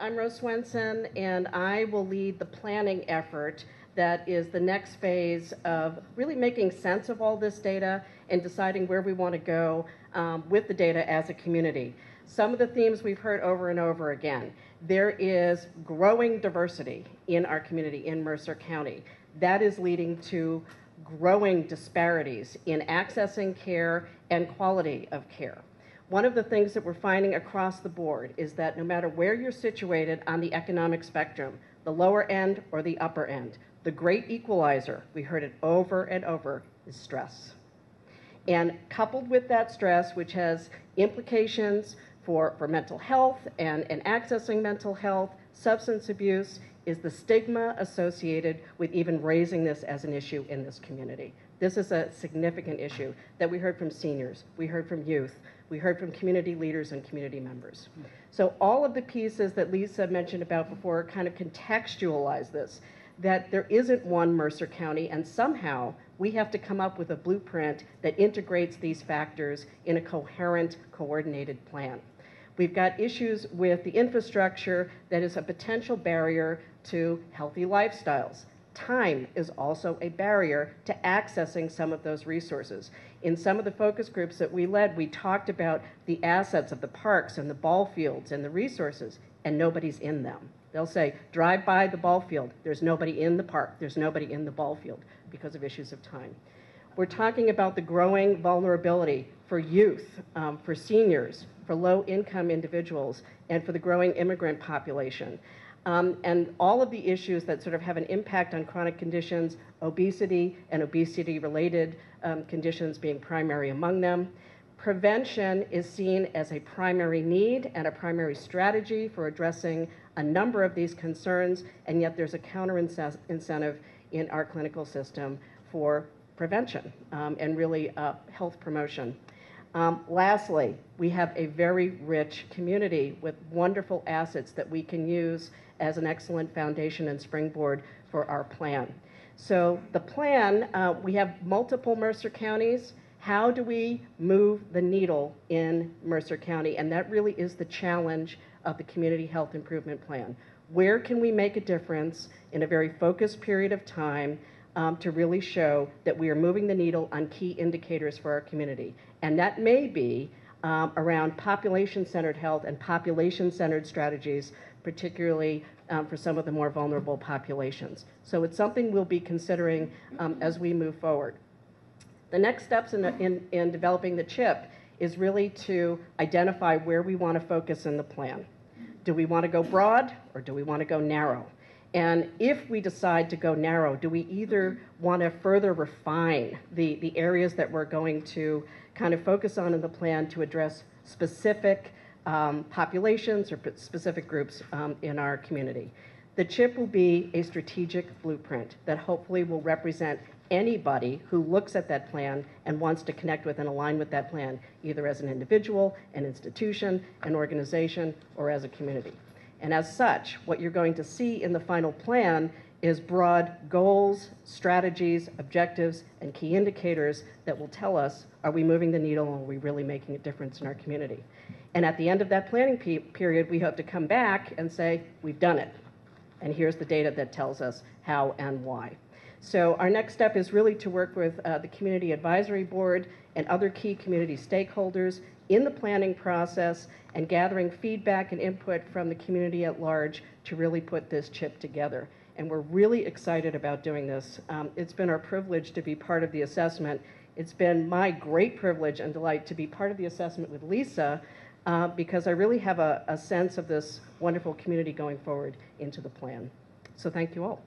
I'm Rose Swenson, and I will lead the planning effort that is the next phase of really making sense of all this data and deciding where we want to go with the data as a community. Some of the themes we've heard over and over again. There is growing diversity in our community in Mercer County. That is leading to growing disparities in accessing care and quality of care. One of the things that we're finding across the board is that no matter where you're situated on the economic spectrum, the lower end or the upper end, the great equalizer, we heard it over and over, is stress. And coupled with that stress, which has implications for mental health and accessing mental health, substance abuse, is the stigma associated with even raising this as an issue in this community. This is a significant issue that we heard from seniors, we heard from youth, we heard from community leaders and community members. So all of the pieces that Lisa mentioned about before kind of contextualize this, that there isn't one Mercer County, and somehow we have to come up with a blueprint that integrates these factors in a coherent, coordinated plan. We've got issues with the infrastructure that is a potential barrier to healthy lifestyles. Time is also a barrier to accessing some of those resources. In some of the focus groups that we led, we talked about the assets of the parks and the ball fields and the resources, and nobody's in them. They'll say, drive by the ball field. There's nobody in the park. There's nobody in the ball field because of issues of time. We're talking about the growing vulnerability for youth, for seniors, for low-income individuals, and for the growing immigrant population. And all of the issues that sort of have an impact on chronic conditions, obesity and obesity-related conditions being primary among them. Prevention is seen as a primary need and a primary strategy for addressing a number of these concerns, and yet there's a counter-incentive in our clinical system for prevention and really health promotion. Lastly, we have a very rich community with wonderful assets that we can use as an excellent foundation and springboard for our plan. So the plan, we have multiple Mercer counties. How do we move the needle in Mercer County? And that really is the challenge of the Community Health Improvement Plan. Where can we make a difference in a very focused period of time to really show that we are moving the needle on key indicators for our community? And that may be around population-centered health and population-centered strategies, particularly for some of the more vulnerable populations. So it's something we'll be considering as we move forward. The next steps in developing the CHIP is really to identify where we want to focus in the plan. Do we want to go broad or do we want to go narrow? And if we decide to go narrow, do we either want to further refine the areas that we're going to kind of focus on in the plan to address specific populations or specific groups in our community? The CHIP will be a strategic blueprint that hopefully will represent anybody who looks at that plan and wants to connect with and align with that plan, either as an individual, an institution, an organization, or as a community. And as such, what you're going to see in the final plan is broad goals, strategies, objectives, and key indicators that will tell us, are we moving the needle and are we really making a difference in our community? And at the end of that planning period, we hope to come back and say, we've done it. And here's the data that tells us how and why. So our next step is really to work with the Community Advisory Board and other key community stakeholders in the planning process and gathering feedback and input from the community at large to really put this CHIP together. And we're really excited about doing this. It's been our privilege to be part of the assessment. It's been my great privilege and delight to be part of the assessment with Lisa because I really have a sense of this wonderful community going forward into the plan. So thank you all.